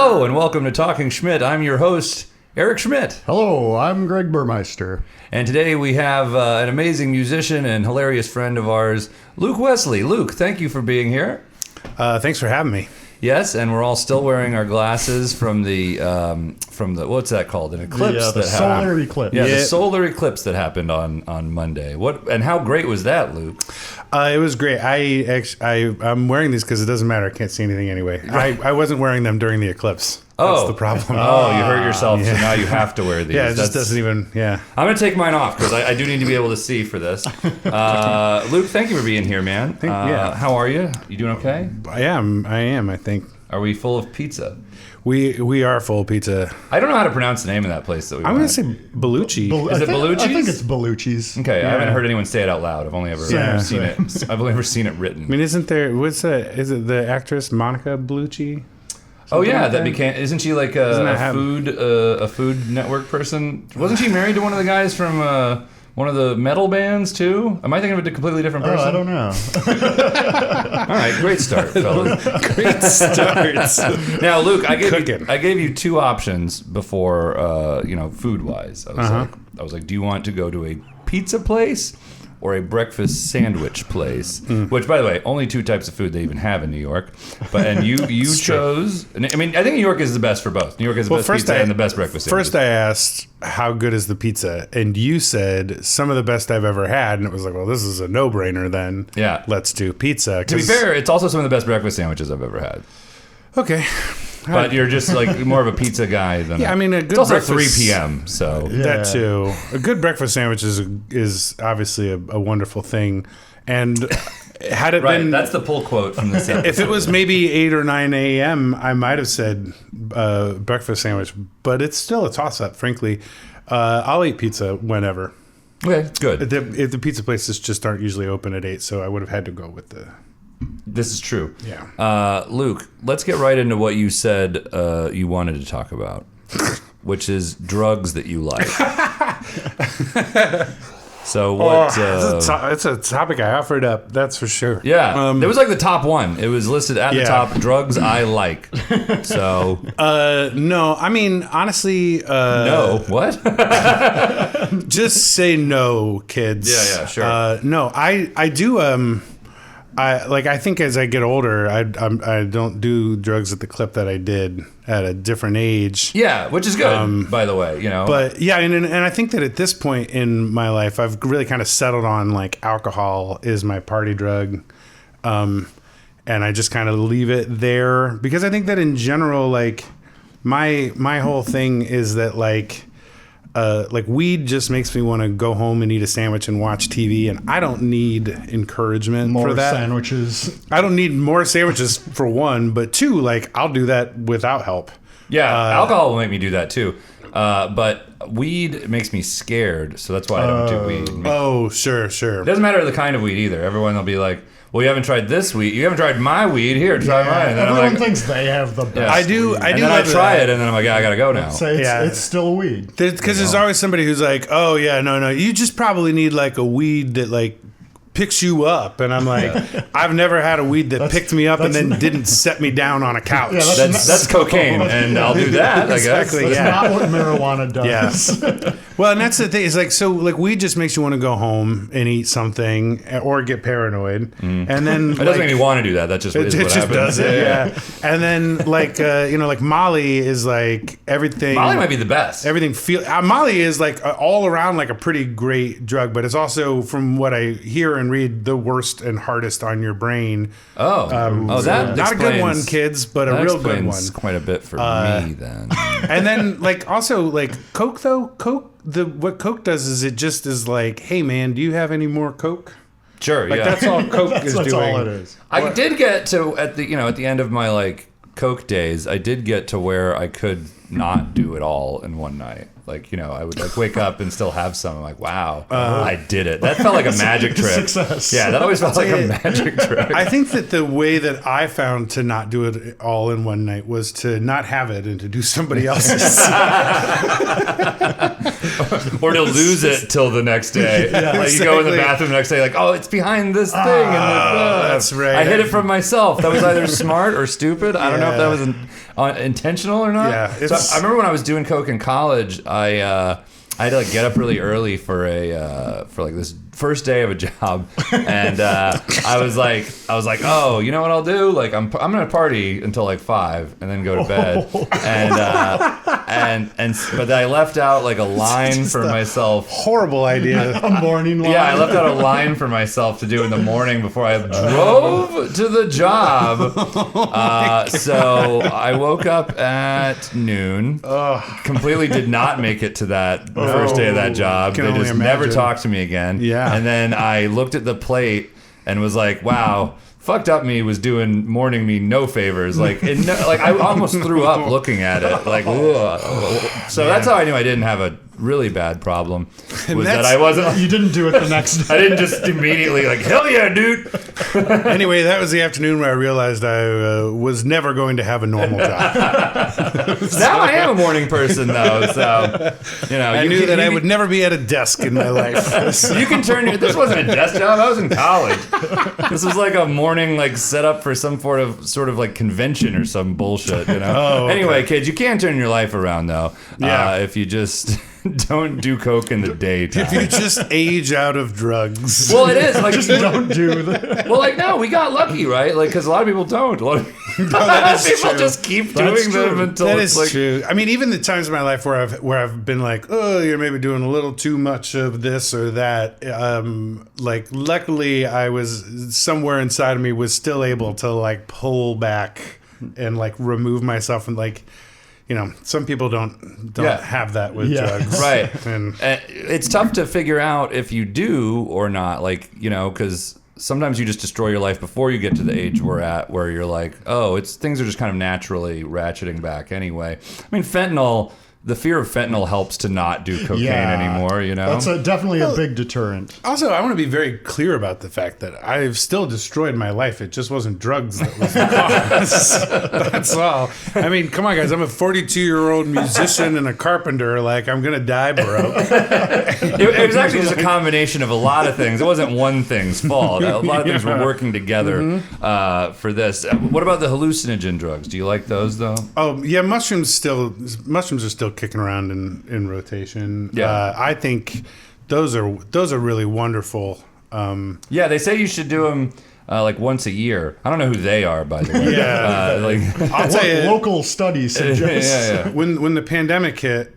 Hello and welcome to Talking Schmidt. I'm your host, Eric Schmidt. Hello, I'm Greg Burmeister. And today we have an amazing musician and hilarious friend of ours, Luke Wesley. Luke, thank you for being here. Thanks for having me. Yes, and we're all still wearing our glasses from the what's that called? An eclipse The solar eclipse. Yeah, the solar eclipse that happened on Monday. What and how great was that, Luke? It was great. I'm wearing these because it doesn't matter. I can't see anything anyway. I wasn't wearing them during the eclipse. That's the problem. Oh, you hurt yourself, so now you have to wear these. Yeah, it just doesn't even, yeah. I'm going to take mine off because I do need to be able to see for this. Luke, thank you for being here, man. How are you? You doing okay? I am, I think. Are we full of pizza? We are full of pizza. I don't know how to pronounce the name of that place that we I'm going to say Bellucci. Is it Bellucci's? I think it's Bellucci's. Okay, yeah. I haven't heard anyone say it out loud. I've only ever seen it. I've only ever seen it written. I mean, is it the actress Monica Bellucci? Oh yeah, isn't she like a Food Network person? Wasn't she married to one of the guys from one of the metal bands too? Am I thinking of a completely different person? I don't know. All right, great start, fellas. Great start. Now, Luke, I gave you two options before, food wise. I was like, do you want to go to a pizza place or a breakfast sandwich place, which, by the way, only two types of food they even have in New York. And you chose. I mean, I think New York is the best for both. New York is the best pizza and the best breakfast sandwich. First, I asked how good is the pizza, and you said some of the best I've ever had, and it was like, well, this is a no-brainer. Then let's do pizza. To be fair, it's also some of the best breakfast sandwiches I've ever had. Okay. But you're just like more of a pizza guy than I mean, a good it's also breakfast, 3 p.m. So that too. A good breakfast sandwich is obviously a wonderful thing, and had it been that's the pull quote from this episode. If it was maybe 8 or 9 a.m., I might have said breakfast sandwich, but it's still a toss up. Frankly, I'll eat pizza whenever. Okay, good. If the pizza places just aren't usually open at 8, so I would have had to go with the. This is true. Yeah. Luke, let's get right into what you said you wanted to talk about, which is drugs that you like. So what? It's a topic I offered up. That's for sure. Yeah. It was like the top one. It was listed at the top. Drugs I like. So. No. I mean, honestly. No. What? Just say no, kids. Yeah. Sure. No. I do. I think as I get older, I don't do drugs at the clip that I did at a different age. Yeah, which is good, by the way, But yeah, and I think that at this point in my life, I've really kind of settled on like alcohol is my party drug, and I just kind of leave it there because I think that in general, like my whole thing is that like weed just makes me want to go home and eat a sandwich and watch TV, and I don't need encouragement for that. More sandwiches. I don't need more sandwiches for one, but two, like I'll do that without help. Yeah, alcohol will make me do that too. But weed makes me scared, so that's why I don't do weed. Oh, sure. It doesn't matter the kind of weed either. Everyone will be like, well, you haven't tried this weed. You haven't tried my weed. Here, try mine. And then everyone thinks they have the best. I do. And then I try it, and then I'm like, yeah, I gotta go now. It's still weed. Because there's always somebody who's like, oh yeah, no, you just probably need like a weed that like picks you up, and I'm like, I've never had a weed that picked me up and then didn't set me down on a couch. Yeah, that's cocaine, and I'll do that. Exactly. I guess. That's not what marijuana does. Yeah. Well, and that's the thing. Is like weed just makes you want to go home and eat something or get paranoid, and then it doesn't make me want to do that. That just is what happens. Does it. Yeah. And then like Molly is like everything. Molly might be the best. Everything Molly is like all around like a pretty great drug, but it's also from what I hear and read the worst and hardest on your brain. That not a good one, kids, but a real good one. Quite a bit for me then. And then like also like Coke though. What Coke does is it just is like, hey man, do you have any more Coke? Sure, like, that's all Coke is doing. That's all it is. I did get to at the end of my like Coke days, I did get to where I could not do it all in one night. Like, I would like wake up and still have some. I'm like, wow, I did it. That felt like a magic trick. Success. Yeah, that always felt like a magic trick. I think that the way that I found to not do it all in one night was to not have it and to do somebody else's. Or to lose it till the next day. Like you go in the bathroom the next day, like, oh, it's behind this thing. And that's right. I hid it from myself. That was either smart or stupid. I don't know if that was intentional or not. Yeah, so I remember when I was doing coke in college, I had to like get up really early for like this first day of a job, and I was like, oh, you know what I'll do? Like I'm gonna party until like 5 and then go to bed, but I left out like a line for myself. Horrible idea. A morning line. Yeah, I left out a line for myself to do in the morning before I drove to the job. So I woke up at noon. Completely did not make it to that first day of that job. They just never talked to me again. Yeah. And then I looked at the plate and was like, wow. Fucked up me was doing morning me no favors. Like I almost threw up looking at it. Like, ugh. So that's how I knew I didn't have a really bad problem. Was that I wasn't. You didn't do it the next day. I didn't just immediately like, hell yeah, dude. Anyway, that was the afternoon where I realized I was never going to have a normal job. Now I am a morning person though, so I knew that I would never be at a desk in my life. You can turn this wasn't a desk job. I was in college. This was like a morning like set up for some sort of like convention or some bullshit. Oh, okay. Anyway, kids, you can turn your life around though. Yeah. If you just don't do coke in the daytime. If you just age out of drugs. Well, it is like Just don't do that. Well, like no, we got lucky, right? Like because a lot of people don't. A lot of people true. just keep That's doing them true. until That it's is like. true. I mean, even the times in my life where I've been like, oh, you're maybe doing a little too much of this or that. Like, luckily, I was somewhere inside of me was still able to like pull back and like remove myself and like. Some people don't have that with drugs. Right. And it's tough to figure out if you do or not, like, because sometimes you just destroy your life before you get to the age we're at where you're like, oh, things are just kind of naturally ratcheting back anyway. I mean, the fear of fentanyl helps to not do cocaine anymore, That's definitely a big deterrent. also, I want to be very clear about the fact that I've still destroyed my life. It just wasn't drugs that was the cause. That's all. I mean, come on, guys. I'm a 42-year-old musician and a carpenter. Like, I'm going to die broke. It was actually just a combination of a lot of things. It wasn't one thing's fault. A lot of things were working together for this. What about the hallucinogen drugs? Do you like those, though? Oh, yeah, mushrooms are still kicking around in rotation. Yeah. I think those are really wonderful. Yeah, they say you should do them like once a year. I don't know who they are, by the way. Yeah. I'll tell you, Local studies suggest. Yeah. when the pandemic hit,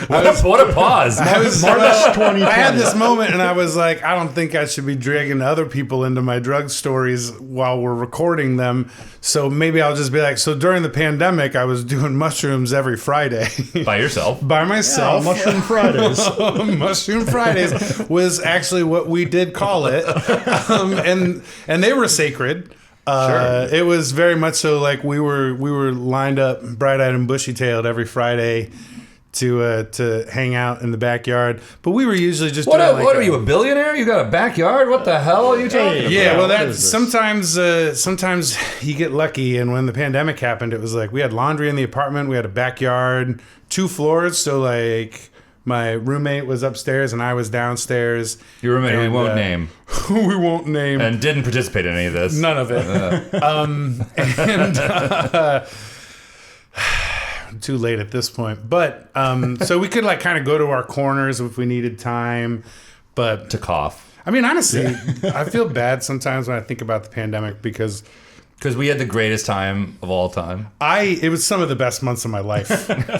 What a pause. March 2020. I had this moment and I was like, I don't think I should be dragging other people into my drug stories while we're recording them. So maybe I'll just be like, so during the pandemic, I was doing mushrooms every Friday. By yourself? By myself. Mushroom Fridays. Mushroom Fridays was actually what we did call it. And they were sacred. Sure. It was very much so like we were lined up bright-eyed and bushy-tailed every Friday to hang out in the backyard, but we were usually just What are you, a billionaire? You got a backyard? What the hell are you talking about? Yeah, well, What is this? sometimes you get lucky, and when the pandemic happened, it was like we had laundry in the apartment, we had a backyard, 2 floors, so like my roommate was upstairs and I was downstairs. Your roommate, we won't name. We won't name. And didn't participate in any of this. None of it. Too late at this point. But so we could like kind of go to our corners if we needed time. But To cough. I mean, honestly, I feel bad sometimes when I think about the pandemic because we had the greatest time of all time. it was some of the best months of my life,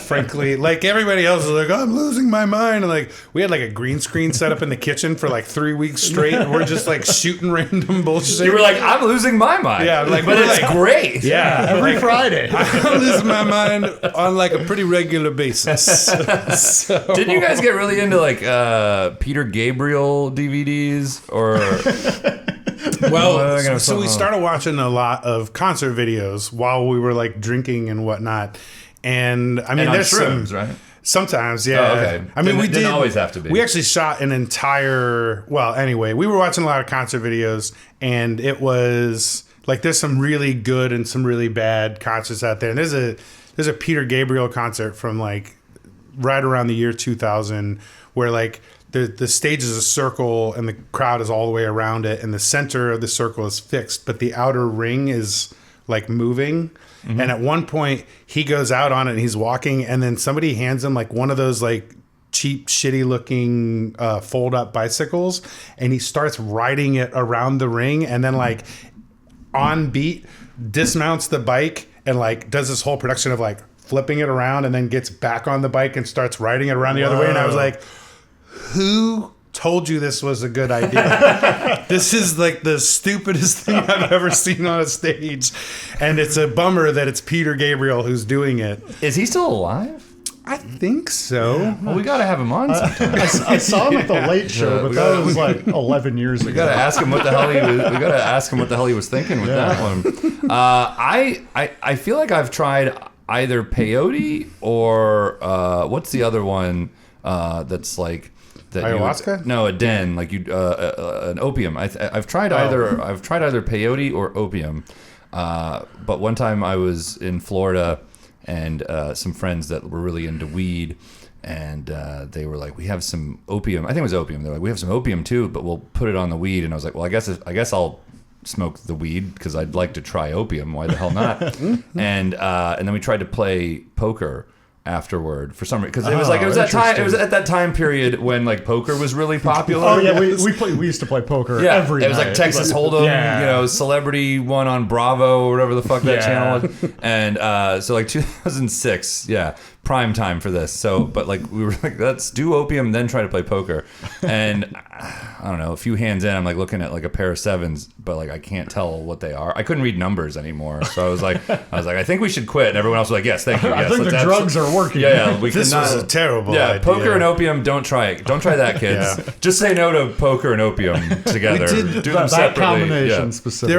frankly. Like everybody else was like, oh, I'm losing my mind. And like we had like a green screen set up in the kitchen for like 3 weeks straight. And we're just like shooting random bullshit. You were like, I'm losing my mind. Yeah, like, but we're it's like- great. yeah, Every Friday. I'm losing my mind on like a pretty regular basis. So, Didn't you guys get really into like Peter Gabriel DVDs or Well, so we started watching a lot of concert videos while we were like drinking and whatnot. And I mean, there's shrooms, some, right? Sometimes, yeah. Oh, okay. I mean, we didn't always have to be. We actually shot an entire. Well, anyway, we were watching a lot of concert videos, and it was like there's some really good and some really bad concerts out there. And there's a Peter Gabriel concert from like right around the year 2000 where like the stage is a circle and the crowd is all the way around it, and the center of the circle is fixed, but the outer ring is like moving. Mm-hmm. And at one point he goes out on it and he's walking, and then somebody hands him like one of those like cheap, shitty looking fold up bicycles, and he starts riding it around the ring, and then like on beat dismounts the bike and like does this whole production of like flipping it around and then gets back on the bike and starts riding it around the other way. And I was like, who told you this was a good idea? This is like the stupidest thing I've ever seen on a stage. And it's a bummer that it's Peter Gabriel who's doing it. Is he still alive? I think so. Yeah. Well, we got to have him on sometime. I saw him at the Late Show, but that was like 11 years ago. We got to ask him what the hell he was. We got to ask him what the hell he was thinking with that one. I feel like I've tried either peyote or what's the other one that's like that ayahuasca? No, a den, like an opium. I've tried either. I've tried either peyote or opium. But one time I was in Florida, and some friends that were really into weed, and they were like, "We have some opium." I think it was opium. They're like, "We have some opium too, but we'll put it on the weed." And I was like, "Well, I guess I'll smoke the weed because I'd like to try opium. Why the hell not?" and then we tried to play poker afterward for some reason, because it was that time. It was at that time period when like poker was really popular. Oh yeah, we used to play poker every night. It was like Texas Hold'em, Celebrity One on Bravo or whatever the fuck that channel was. And so like 2006, prime time for this. So, but like we were like, let's do opium, then try to play poker. And I don't know, a few hands in, I'm like looking at like a pair of sevens, but like I can't tell what they are. I couldn't read numbers anymore. So I was like, I think we should quit. And everyone else was like, yes, thank you. Yes, I think the drugs are working. Yeah, this was a terrible idea. Poker and opium, don't try it. Don't try that, kids. Just say no to poker and opium together. Do them separately. That combination specifically.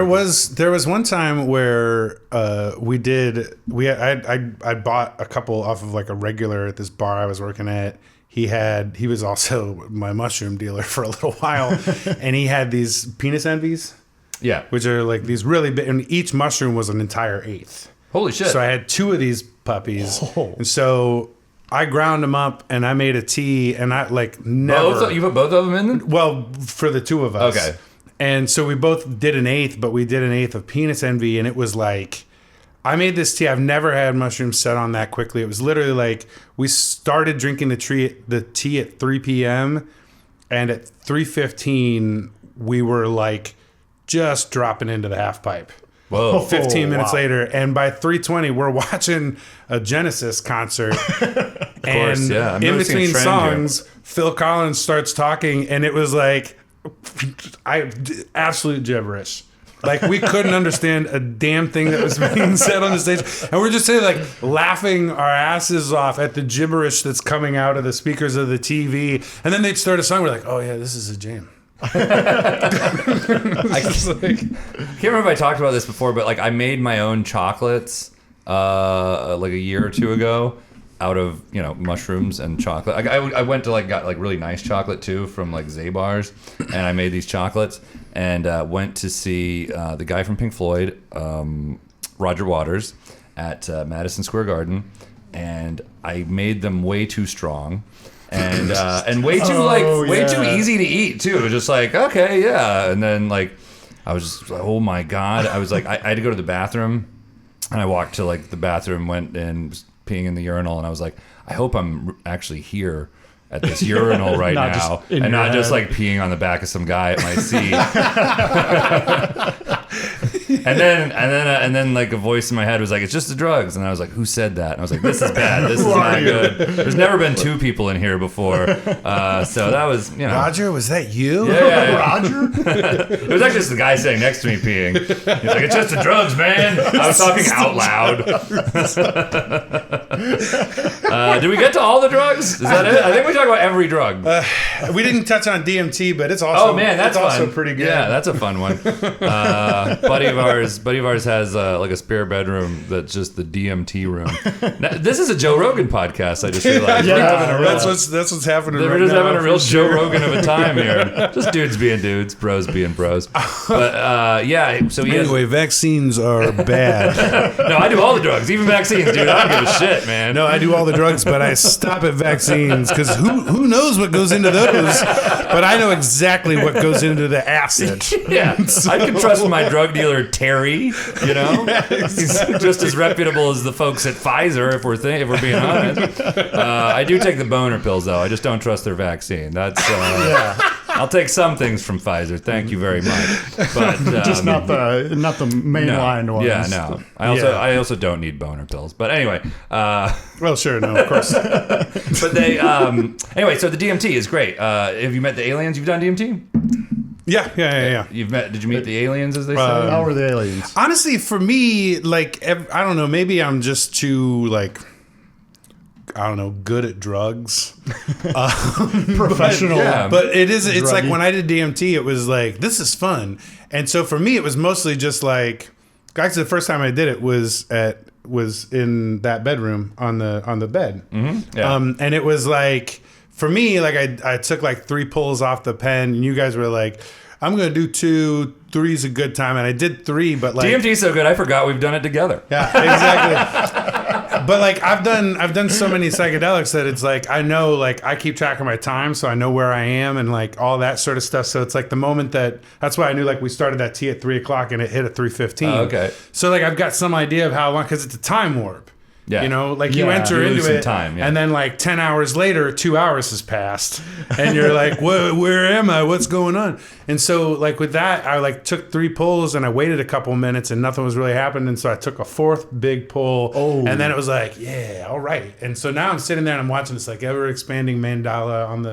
There was one time where I bought a couple off of like a regular at this bar I was working at. He was also my mushroom dealer for a little while, and he had these penis envies. Yeah, which are like these really big, and each mushroom was an entire eighth. Holy shit! So I had two of these puppies, and so I ground them up and I made a tea, and I like never. You put both of them in them? Well, for the two of us. Okay. And so we both did an eighth, but we did an eighth of penis envy, and it was like, I made this tea. I've never had mushrooms set on that quickly. It was literally like we started drinking the tea at 3 p.m. and at 3:15 we were like just dropping into the half pipe. Whoa! 15 minutes later, and by 3:20 we're watching a Genesis concert. Of course, and in between songs, Phil Collins starts talking, and it was like absolute gibberish. Like we couldn't understand a damn thing that was being said on the stage, and we're just saying like laughing our asses off at the gibberish that's coming out of the speakers of the TV. And then they'd start a song. We're like, oh yeah, this is a jam. I can't remember if I talked about this before, but like I made my own chocolates like a year or two ago out of mushrooms and chocolate. I went to got really nice chocolate too from like Zabar's, and I made these chocolates and went to see the guy from Pink Floyd, Roger Waters, at Madison Square Garden, and I made them way too strong. And way too way too easy to eat too. It was just like, okay, yeah. And then like I was just like, oh my god. I was like, I had to go to the bathroom, and I walked to like the bathroom, went and was peeing in the urinal, and I was like, I hope I'm actually here at this urinal right now, and not just like peeing on the back of some guy at my seat. And then like a voice in my head was like, it's just the drugs. And I was like, who said that? And I was like, this is bad. This is not good. There's never been two people in here before. So that was, Roger, was that you? Yeah. Roger? It was actually just the guy sitting next to me peeing. He's like, it's just the drugs, man. I was talking out loud. Did we get to all the drugs? Is that it? I think we talked about every drug. We didn't touch on DMT, but it's also that's also fun. pretty good. Yeah, that's a fun one. Buddy of ours has like a spare bedroom that's just the DMT room. Now, this is a Joe Rogan podcast. I just realized. That's what's happening. We're right just now, having a real for Joe sure. Rogan of a time here. Just dudes being dudes, bros being bros. But yeah, so he has. Anyway, vaccines are bad. No, I do all the drugs, even vaccines, dude. I don't give a shit, man. No, I do all the drugs, but I stop at vaccines because who knows what goes into those? But I know exactly what goes into the acid. Yeah, I can trust my drug dealer Terry. He's just as reputable as the folks at Pfizer. If we're being honest, I do take the boner pills though. I just don't trust their vaccine. That's I'll take some things from Pfizer. Thank you very much, but Just not the mainline ones. Yeah, no. I also don't need boner pills. But anyway, Well, sure, no, of course. but they anyway. So the DMT is great. Have you met the aliens? You've done DMT? Yeah. Did you meet the aliens, as they say? How are the aliens? Honestly, for me, like, I don't know, maybe I'm just too, like, I don't know, good at drugs. Professional. But it's like Druggy. when I did DMT, it was like, this is fun. And so for me, it was mostly just like, actually the first time I did it was in that bedroom on the bed. Mm-hmm. Yeah. And it was like, for me, like I took like 3 pulls off the pen and you guys were like, I'm going to do 2, 3's a good time. And I did 3, but like. DMT's so good, I forgot we've done it together. Yeah, exactly. But like I've done so many psychedelics that it's like I know, like I keep track of my time, so I know where I am and like all that sort of stuff. So it's like the moment that's why I knew like we started that tea at 3:00 and it hit at 3:15. Oh, okay. So like I've got some idea of how long because it's a time warp. Yeah. You know, like you Yeah. enter You lose into some it, time, yeah. and then like 10 hours later, 2 hours has passed, and you're like, where am I? What's going on? And so like with that, I like took 3 pulls, and I waited a couple minutes, and nothing was really happening. And so I took a 4th big pull, and then it was like, yeah, all right. And so now I'm sitting there and I'm watching this like ever expanding mandala on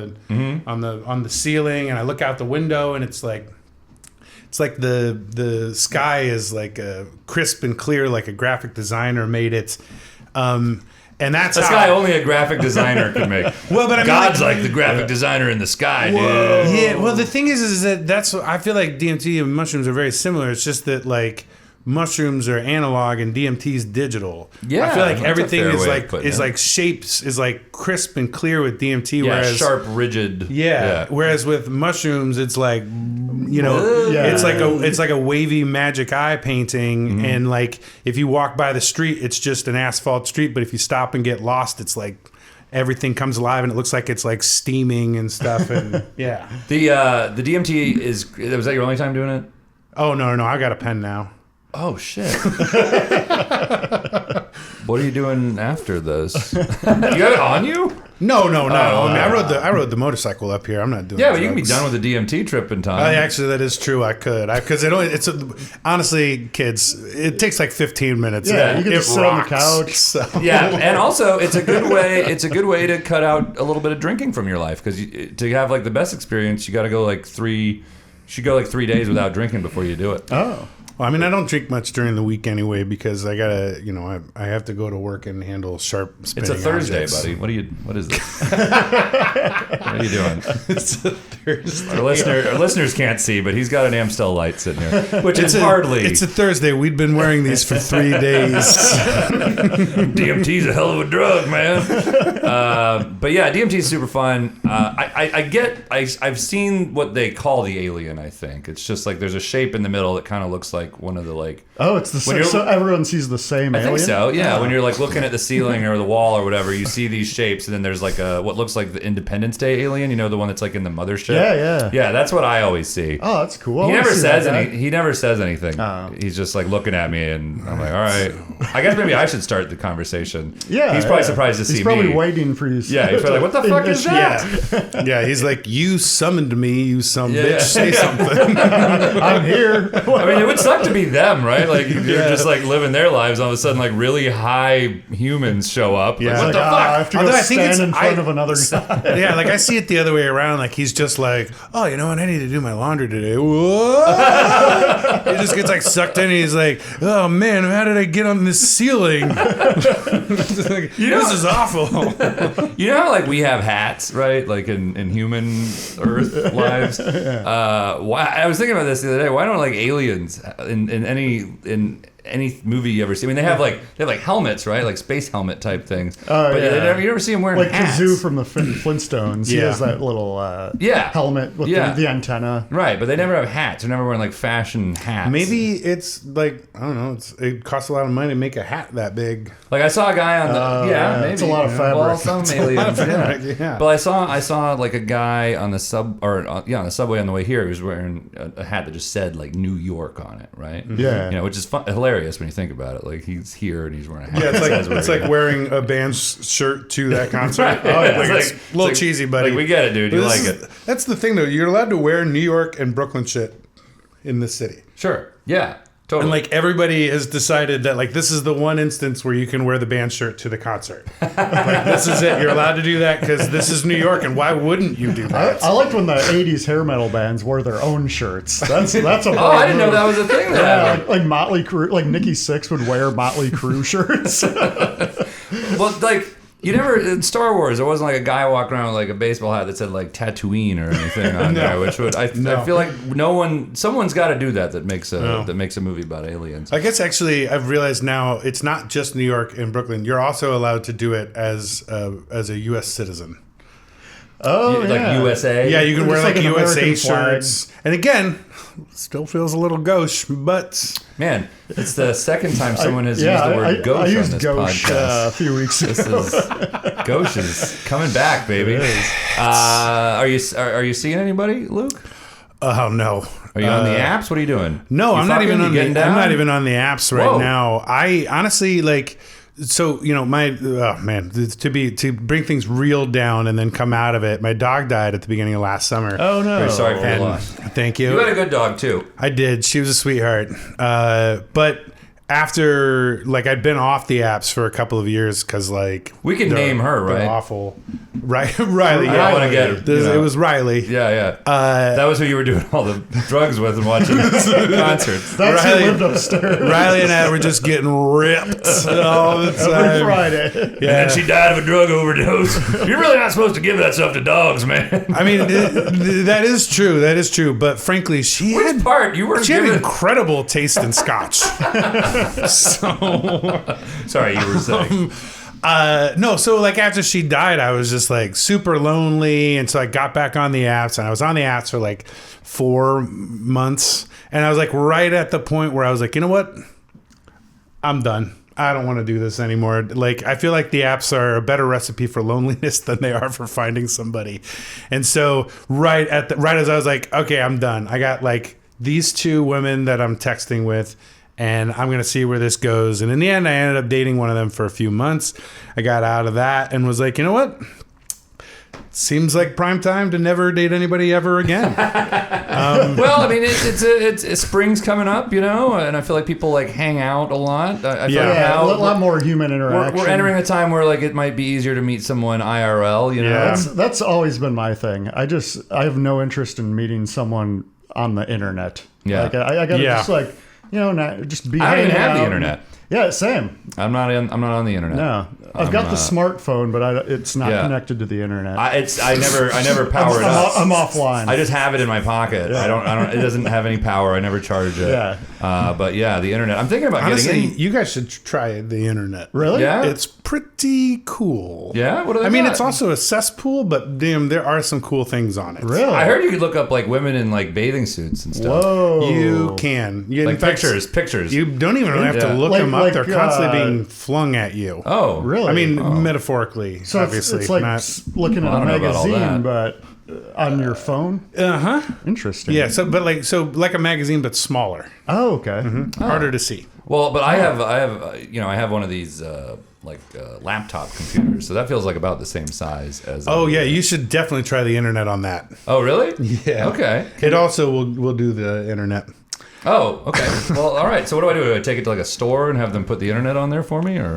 the ceiling, and I look out the window, and it's like the sky is like crisp and clear, like a graphic designer made it. And that's The how, sky only a graphic designer can make. Well, but I mean, God's like the graphic designer in the sky, dude. Yeah, well, the thing is that's I feel like DMT and mushrooms are very similar. It's just that like mushrooms are analog and DMT's digital. Yeah, I feel like that's a everything fair is way of like putting it. like shapes is like crisp and clear with DMT. Yeah, whereas sharp, rigid. yeah. Whereas with mushrooms, it's like, Yeah. it's like a wavy magic eye painting, and like if you walk by the street, it's just an asphalt street. But if you stop and get lost, it's like everything comes alive, and it looks like it's like steaming and stuff. And yeah. The DMT was that your only time doing it? Oh no, I got a pen now. Oh shit! What are you doing after this? You got it on you? No. I mean, I rode the motorcycle up here. I'm not doing. Yeah, but you can be drugs. done with the DMT trip in time. Actually, that is true. I could, because honestly, kids, it takes like 15 minutes. Yeah, you can just sit on the couch. So. Yeah, and also it's a good way. It's a good way to cut out a little bit of drinking from your life, because to have like the best experience, you got to go like 3 days without drinking before you do it. Oh. Well, I mean, I don't drink much during the week anyway because I gotta, I have to go to work and handle sharp spinning It's a Thursday, objects. buddy. What is this? What are you doing? It's a Thursday. Our listeners can't see, but he's got an Amstel light sitting here, which is hardly. It's a Thursday. We'd been wearing these for 3 days. DMT's a hell of a drug, man. But yeah, DMT is super fun. I've seen what they call the alien. I think it's just like there's a shape in the middle that kind of looks like one of the like. Oh, it's the same. So everyone sees the same alien? I think so. Yeah, when you're like looking at the ceiling or the wall or whatever, you see these shapes, and then there's like what looks like the Independence Day alien. You know, the one that's like in the mothership. Yeah. That's what I always see. Oh, that's cool. He I wanna never see says that guy. any. He never says anything. Oh. He's just like looking at me, and I'm like, all right. I guess maybe I should start the conversation. Yeah, he's probably yeah. surprised to see He's probably me. waiting for you. Yeah, he's like, what the fuck is that? Yeah, he's like, you summoned me, you some bitch. Say something. I'm here. I mean, it would suck to be them, right? Like, you're just like living their lives. All of a sudden, like really high humans show up. Yeah. Like, what Like, the fuck? I have to Although go I think stand it's- in front of another guy. Yeah, like I see it the other way around. Like he's just like, oh, you know what? I need to do my laundry today. Whoa! He just gets like sucked in. And he's like, oh man, how did I get on this ceiling? Like, this is awful. You know how like we have hats, right? Like in human Earth lives. Why I was thinking about this the other day. Why don't like aliens in any movie you ever see? I mean, they have like helmets, right? Like space helmet type things. Oh, but yeah. you never see them wearing Like hats. Kazoo from the Flintstones. He Yeah. has that little helmet with the antenna. Right, but they never have hats. They're never wearing like fashion hats. Maybe it's like, I don't know. It costs a lot of money to make a hat that big. Like I saw a guy on the maybe it's a lot of fabric. Well, some aliens, fabric, yeah. But I saw like a guy on the on the subway on the way here. He was wearing a hat that just said like New York on it, right? Yeah. You know, which is hilarious when you think about it. Like he's here and he's wearing a hat. Yeah, that says it's where like he- wearing a band's shirt to that concert. Right. It's a little cheesy, buddy. Like we get it, dude. But You this like is- it? That's the thing, though. You're allowed to wear New York and Brooklyn shit in this city. Sure. Yeah. Totally. And like everybody has decided that like this is the one instance where you can wear the band shirt to the concert. Like this is it. You're allowed to do that because this is New York, and why wouldn't you do that? I liked when the '80s hair metal bands wore their own shirts. That's a oh, I didn't know that was a thing. That Yeah, happened. like Motley Crue, like Nikki Sixx would wear Motley Crue shirts. Well, like you never in Star Wars, there wasn't like a guy walking around with like a baseball hat that said like Tatooine or anything on there, which would I feel like someone's got to do that makes a movie about aliens. I guess actually I've realized now it's not just New York and Brooklyn. You're also allowed to do it as a U.S. citizen. Oh, Like yeah. USA. Yeah, you can wear Just like like an USA American flag. shirts. And again, still feels a little gauche, but Man, it's the second time someone has Yeah, used the word gauche I used on this gauche podcast. a few weeks ago. This is gauche is coming back, baby. Are you seeing anybody, Luke? oh no. Are you on the apps? What are you doing? No, You I'm not fucking? even You on getting I'm down? not even on the apps right Whoa. now. I honestly like so you know to bring things real down and then come out of it. My dog died at the beginning of last summer. Oh no! Very sorry for your And loss. thank you. You had a good dog too. I did. She was a sweetheart. But after like I'd been off the apps for a couple of years because like We can name her, they're right? awful. Riley. I don't want to get It was Riley. Yeah. That was who you were doing all the drugs with and watching concerts. That's Riley- who lived upstairs Riley and I were just getting ripped all the every time. Friday. Yeah. She died of a drug overdose. You're really not supposed to give that stuff to dogs, man. I mean, that is true. That is true. But frankly, she Which had part? You weren't she had giving... incredible taste in scotch. So Sorry, you were saying. no, so like after she died, I was just like super lonely, and so I got back on the apps, and I was on the apps for like 4 months, and I was like right at the point where I was like, you know what, I'm done. I don't want to do this anymore. Like I feel like the apps are a better recipe for loneliness than they are for finding somebody, and so right as I was like, okay, I'm done. I got like these 2 women that I'm texting with. And I'm going to see where this goes. And in the end, I ended up dating one of them for a few months. I got out of that and was like, you know what? Seems like prime time to never date anybody ever again. Well, I mean, it's spring's coming up, you know, and I feel like people like hang out a lot. I feel like Yeah, now a lot more human interaction. we're entering a time where like it might be easier to meet someone IRL, you know. Yeah. That's always been my thing. I have no interest in meeting someone on the internet. Yeah. Like I gotta Yeah. just like not just be. I don't even hanging have the out. internet. Yeah, same. I'm not on the internet. No, I've got the smartphone, but it's not Yeah. connected to the internet. I never power it up. I'm offline. I just have it in my pocket. I don't. It doesn't have any power. I never charge it. Yeah. But yeah, the internet. I'm thinking about Honestly, getting in. you guys should try the internet. Really? Yeah. It's pretty cool. Yeah. What do they I mean, got? it's also a cesspool, but damn, there are some cool things on it. Really? I heard you could look up like women in like bathing suits and stuff. Whoa. You can. You, Like in fact, pictures. You don't even have Yeah. to look Like- them up. like, They're constantly being flung at you. Oh, Really? I mean, metaphorically, So obviously. it's like looking at I a don't know about all magazine, that. but on your phone. Uh-huh. Interesting. Yeah, so like a magazine, but smaller. Oh, okay. Harder to see. Well, but I have I have one of these laptop computers, so that feels like about the same size as. Oh yeah, you should definitely try the internet on that. Oh really? Yeah. Okay. It also will do the internet. Oh, okay. Well, all right. So what do? Do I take it to like a store and have them put the internet on there for me, or?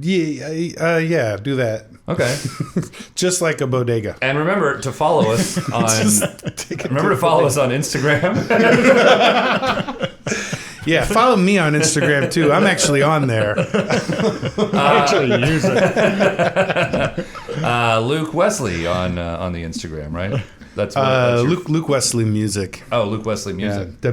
Yeah, do that. Okay. Just like a bodega. And remember to follow us on. Us on Instagram. Yeah, follow me on Instagram too. I'm actually on there. Actually use it. Luke Wesley on the Instagram, right? That's Luke Wesley Music. Oh, Luke Wesley Music. Yeah,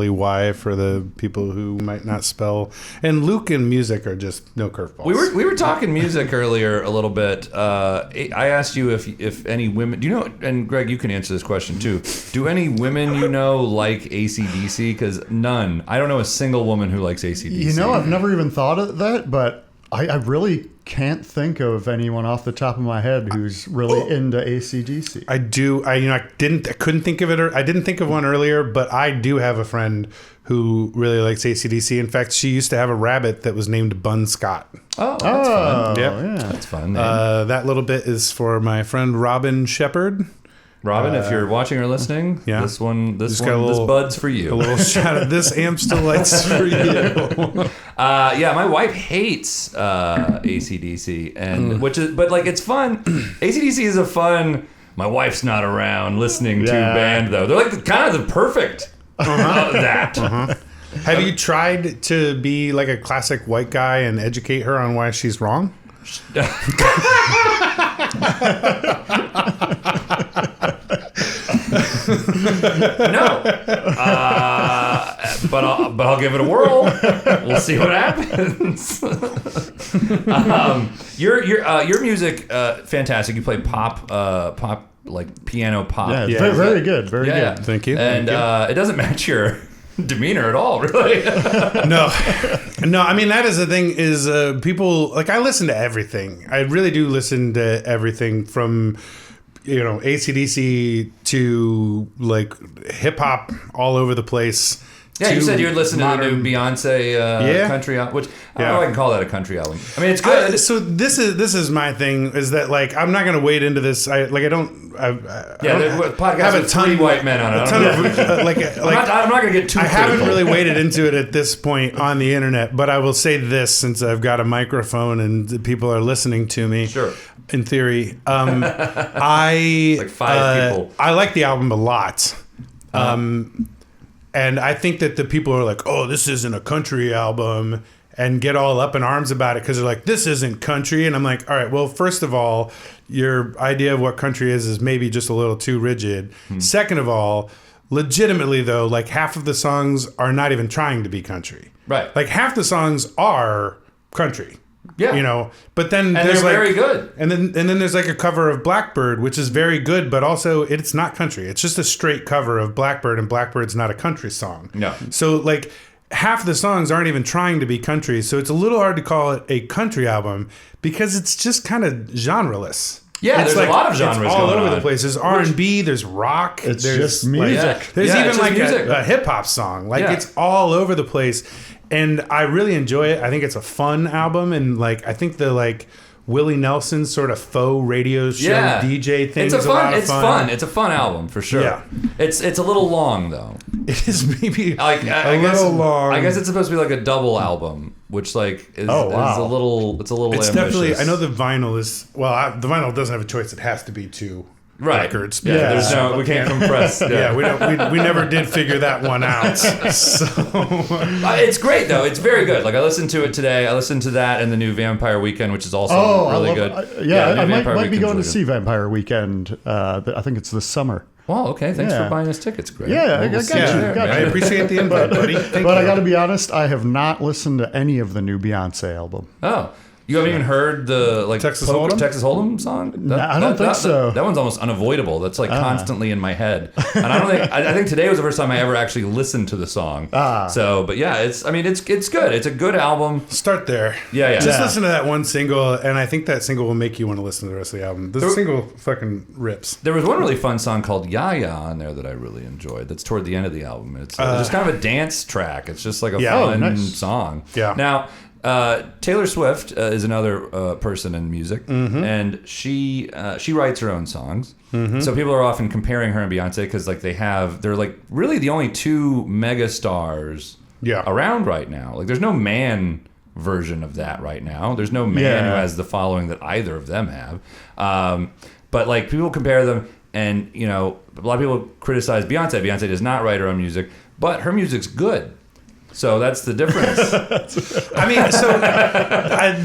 Wesley for the people who might not spell. And Luke and music are just no curveballs. We were talking music earlier a little bit. I asked you if any women, do you know, and Greg, you can answer this question too. Do any women you know like AC/DC? Because none. I don't know a single woman who likes AC/DC. You know, I've never even thought of that, but I really can't think of anyone off the top of my head who's really into AC/DC. I do. I couldn't think of it. I didn't think of one earlier, but I do have a friend who really likes AC/DC. In fact, she used to have a rabbit that was named Bun Scott. Oh, that's fun. Yep. Yeah. That's fun. That little bit is for my friend Robin Shepard. Robin, if you're watching or listening, yeah. this this little, bud's for you. A little shout out. This amp still lights for you. Yeah, my wife hates AC/DC, and but it's fun. AC/DC is a fun. My wife's not around listening to band though. They're like kind of the perfect that. Have you tried to be like a classic white guy and educate her on why she's wrong? No, but I'll give it a whirl. We'll see what happens. Your music, fantastic. You play pop like piano pop. Yeah, very good, very good. Thank you. And it doesn't match your demeanor at all, really. No. I mean, that is the thing is people like I listen to everything. I really do listen to everything from AC/DC to like hip hop all over the place. Yeah, you said you would listen to the new Beyonce country album, which I don't know if I can call that a country album. I mean, it's good. So this is my thing is that like I'm not going to wade into this. I don't have a ton of white men on it. I'm not going to get too. I haven't really waded into it at this point on the internet, but I will say this since I've got a microphone and people are listening to me. Sure. In theory, like 5 people. I like the album a lot. And I think that the people are like, oh, this isn't a country album, and get all up in arms about it because they're like, this isn't country. And I'm like, all right, well, first of all, your idea of what country is maybe just a little too rigid. Second of all, legitimately, though, like half of the songs are not even trying to be country. Right. Like half the songs are country. Yeah. But then there's like, very good. And then there's like a cover of Blackbird, which is very good, but also it's not country. It's just a straight cover of Blackbird, and Blackbird's not a country song. No. So like half the songs aren't even trying to be country, so it's a little hard to call it a country album because it's just kind of genreless. Yeah, it's there's a lot of genres it's all going over on. the place. There's R&B, there's rock. It's there's just music. There's even like music. a hip hop song. Like it's all over the place. And I really enjoy it. I think it's a fun album, and like I think the like Willie Nelson sort of faux radio show DJ thing is a lot of fun. It's a fun album for sure. Yeah. It's a little long though. It is maybe like a little long. I guess it's supposed to be like a double album, which like is a little. It's ambitious. Definitely. I know the vinyl is the vinyl doesn't have a choice. It has to be 2 records. Yeah, there's we can't compress. Yeah, we never did figure that one out. So it's great though. It's very good. Like I listened to it today. I listened to that and the new Vampire Weekend, which is also really good. I might be going to see Vampire Weekend. I think it's this summer. Well, okay. Thanks for buying us tickets, Greg. Yeah, I got you. I appreciate the invite, buddy. But I got to be honest, I have not listened to any of the new Beyonce album. Oh. You haven't even heard the Texas Hold'em song? I don't think so. That one's almost unavoidable. That's constantly in my head. And I think today was the first time I ever actually listened to the song. So, but yeah, it's good. It's a good album. Start there. Yeah. Just listen to that one single, and I think that single will make you want to listen to the rest of the album. This single fucking rips. There was one really fun song called Ya Ya on there that I really enjoyed. That's toward the end of the album. It's just kind of a dance track. It's just like a fun song. Yeah. Now, Taylor Swift is another person in music, and she writes her own songs. So people are often comparing her and Beyonce because they're like really the only two mega stars around right now. Like there's no man version of that right now. There's no man who has the following that either of them have. But like people compare them, and you know a lot of people criticize Beyonce. Beyonce does not write her own music, but her music's good. So that's the difference. I mean, I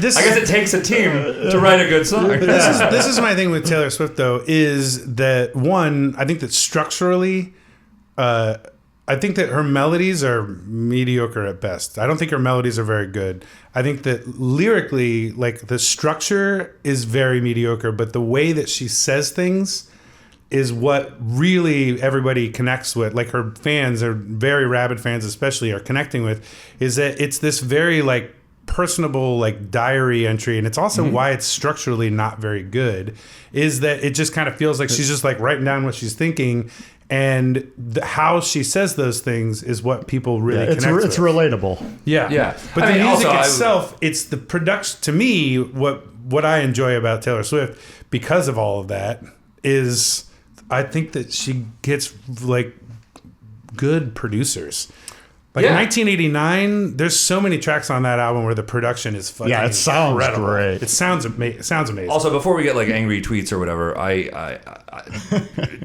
guess it takes a team to write a good song. This is my thing with Taylor Swift, though, is that one, I think that structurally, I think that her melodies are mediocre at best. I don't think her melodies are very good. I think that lyrically, like the structure is very mediocre, but the way that she says things is what really everybody connects with. Like her fans, are very rabid fans especially, are connecting with, is that it's this very like personable like diary entry, and it's also why it's structurally not very good, is that it just kind of feels like she's just like writing down what she's thinking, and how she says those things is what people really connect with. It's relatable. Yeah. But the music itself, it's the production. To me, what I enjoy about Taylor Swift, because of all of that, is I think that she gets like good producers. Like 1989, there's so many tracks on that album where the production is fucking it sounds incredible. great. It sounds amazing. Also, before we get like angry tweets or whatever, I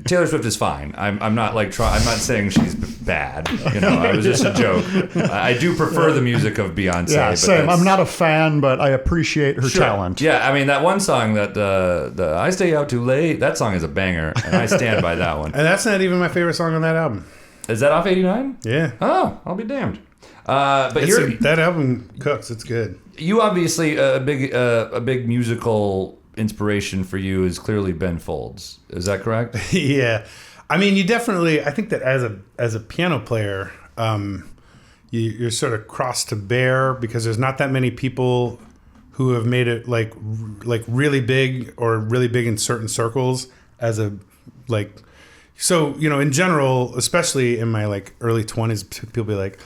Taylor Swift is fine. I'm not like I'm not saying she's bad. You know, it was just a joke. I do prefer the music of Beyonce. Yeah, but same. I'm not a fan, but I appreciate her talent. Yeah, I mean that one song that the I Stay Out Too Late. That song is a banger, and I stand by that one. And that's not even my favorite song on that album. Is that off 89? Yeah. Oh, I'll be damned. But that album cooks. It's good. You obviously a big musical inspiration for you is clearly Ben Folds. Is that correct? Yeah. I mean, you definitely. I think that as a piano player, you're sort of crossed to bear because there's not that many people who have made it like really big or really big in certain circles as a like. So, you know, in general, especially in my like early 20s, people be like,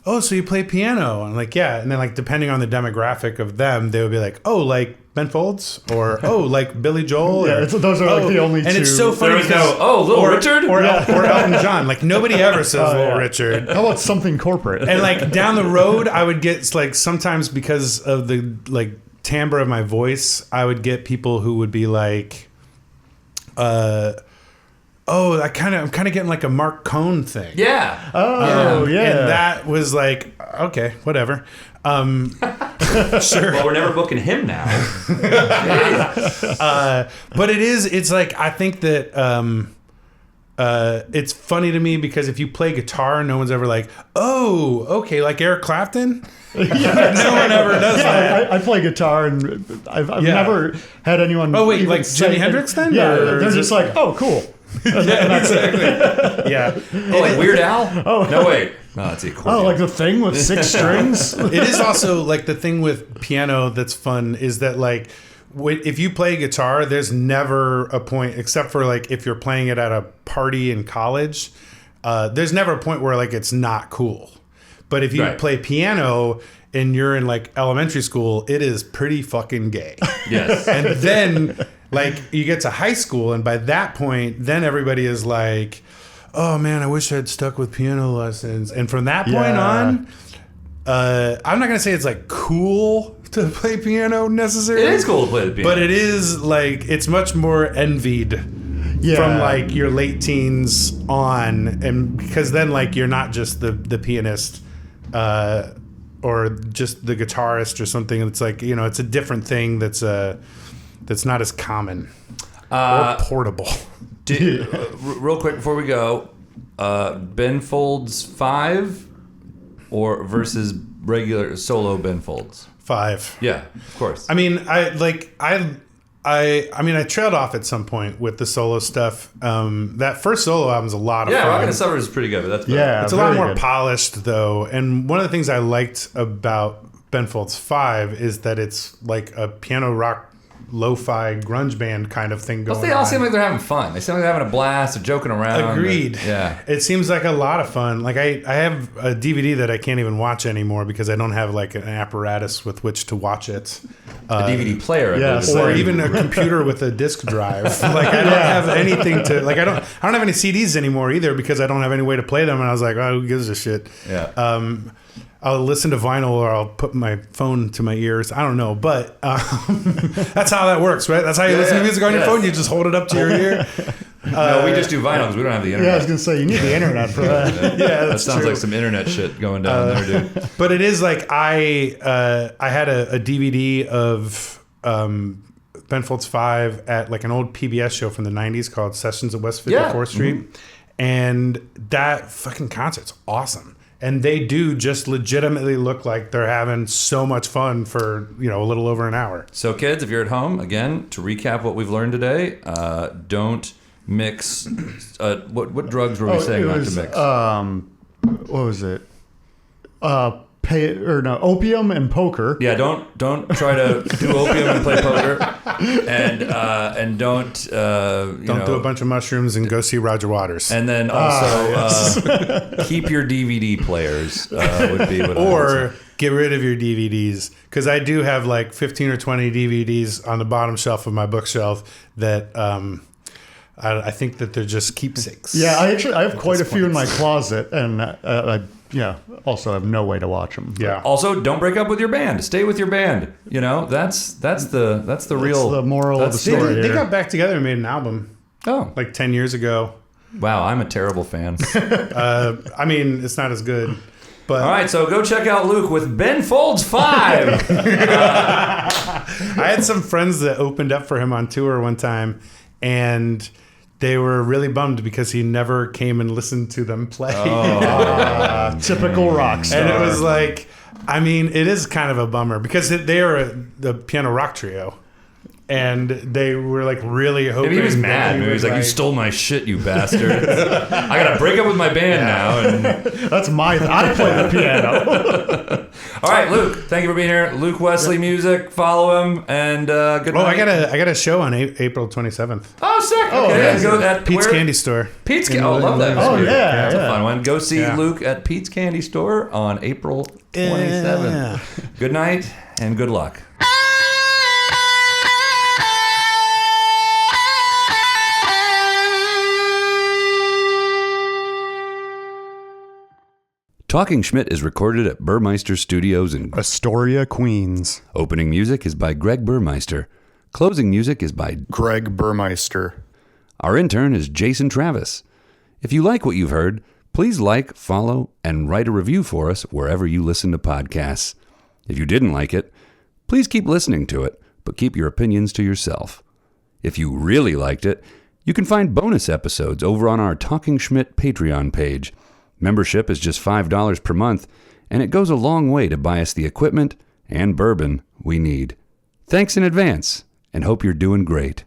oh, so you play piano? I'm like, yeah. And then like, depending on the demographic of them, they would be like, oh, like Ben Folds, or oh, like Billy Joel. Yeah, those are like the only two. And it's so funny because Little Richard? Or Elton John. Like nobody ever says Little Richard. How about something corporate? And like down the road, I would get like sometimes because of the like timbre of my voice, I would get people who would be like, oh, I'm kind of getting like a Mark Cohn thing. Yeah. Oh, yeah. And that was like, okay, whatever. Sure. Well, we're never booking him now. But it's like, I think that it's funny to me because if you play guitar, no one's ever like, oh, okay, like Eric Clapton. No one ever does that. I play guitar, and I've never had anyone. Oh wait, like Jimi Hendrix then? Yeah, they're just like, oh, cool. Yeah, exactly. Yeah. Oh, like Weird Al? Oh, no, wait. No, it's equal. Oh, like the Thing with 6 strings? It is also like the thing with piano that's fun is that like if you play guitar, there's never a point, except for like if you're playing it at a party in college, there's never a point where like it's not cool. But if you play piano and you're in like elementary school, it is pretty fucking gay. Yes. And then like you get to high school, and by that point, then everybody is like, oh man, I wish I had stuck with piano lessons. And from that point on, I'm not going to say it's like cool to play piano necessarily. It is cool to play the piano. But it is like, it's much more envied from like your late teens on. And because then like you're not just the pianist or just the guitarist or something. It's like, you know, it's a different thing that's not as common or portable. Real quick before we go, Ben Folds 5 or versus regular solo Ben Folds? 5. Yeah, of course. I mean, I trailed off at some point with the solo stuff. That first solo album's a lot of fun. Rockin' the Suburbs is pretty good, but that's better. Yeah, It's a lot more good. polished, though. And one of the things I liked about Ben Folds 5 is that it's like a piano rock lo-fi grunge band kind of thing going on. Plus, they all seem like they're having fun. They seem like they're having a blast. They're joking around. Agreed. Yeah. It seems like a lot of fun. Like I have a DVD that I can't even watch anymore because I don't have like an apparatus with which to watch it. A DVD player. Or even a computer with a disc drive. Like I don't have anything to like. I don't have any CDs anymore either because I don't have any way to play them. And I was like, oh, who gives a shit? Yeah. I'll listen to vinyl or I'll put my phone to my ears. I don't know, but that's how that works, right? That's how you listen to music on your phone. You just hold it up to your ear. No, we just do vinyl because we don't have the internet. Yeah, I was gonna say you need the internet for that. That sounds like some internet shit going down there, dude. But it is like I had a DVD of Ben Folds 5 at like an old PBS show from the 90s called Sessions at West 54th Street. Mm-hmm. And that fucking concert's awesome. And they do just legitimately look like they're having so much fun for, a little over an hour. So kids, if you're at home, again, to recap what we've learned today, don't mix, what drugs were we saying not to mix? What was it? Opium and poker. Yeah, don't try to do opium and play poker, and don't do a bunch of mushrooms and go see Roger Waters. And then also keep your DVD players. Would be what or get rid of your DVDs because I do have like 15 or 20 DVDs on the bottom shelf of my bookshelf that I think that they're just keepsakes. Yeah, I have quite a few in my closet, and I also have no way to watch them. Yeah. Also, don't break up with your band. Stay with your band. That's the real. The moral of the story. They got back together and made an album. Oh, like 10 years ago. Wow, I'm a terrible fan. I mean, it's not as good. But all right, so go check out Luke with Ben Folds 5. I had some friends that opened up for him on tour one time, and they were really bummed because he never came and listened to them play. Typical rock star. And it was like, I mean, it is kind of a bummer because they are the piano rock trio. And they were like really hoping. Maybe he was mad. Maybe he was like, "You stole my shit, you bastard! I gotta break up with my band now." And that's I play the piano. All right, Luke. Thank you for being here. Luke Wesley Music. Follow him and good night. I got a show on April 27th. Oh, sick. Okay, go at Pete's Candy Store. Pete's Candy. Oh, love that. Oh, yeah, that's a fun one. Go see Luke at Pete's Candy Store on April 27th. Yeah. Good night and good luck. Talking Schmidt is recorded at Burmeister Studios in Astoria, Queens. Opening music is by Greg Burmeister. Closing music is by Greg Burmeister. Our intern is Jason Travis. If you like what you've heard, please like, follow, and write a review for us wherever you listen to podcasts. If you didn't like it, please keep listening to it, but keep your opinions to yourself. If you really liked it, you can find bonus episodes over on our Talking Schmidt Patreon page. Membership is just $5 per month, and it goes a long way to buy us the equipment and bourbon we need. Thanks in advance, and hope you're doing great.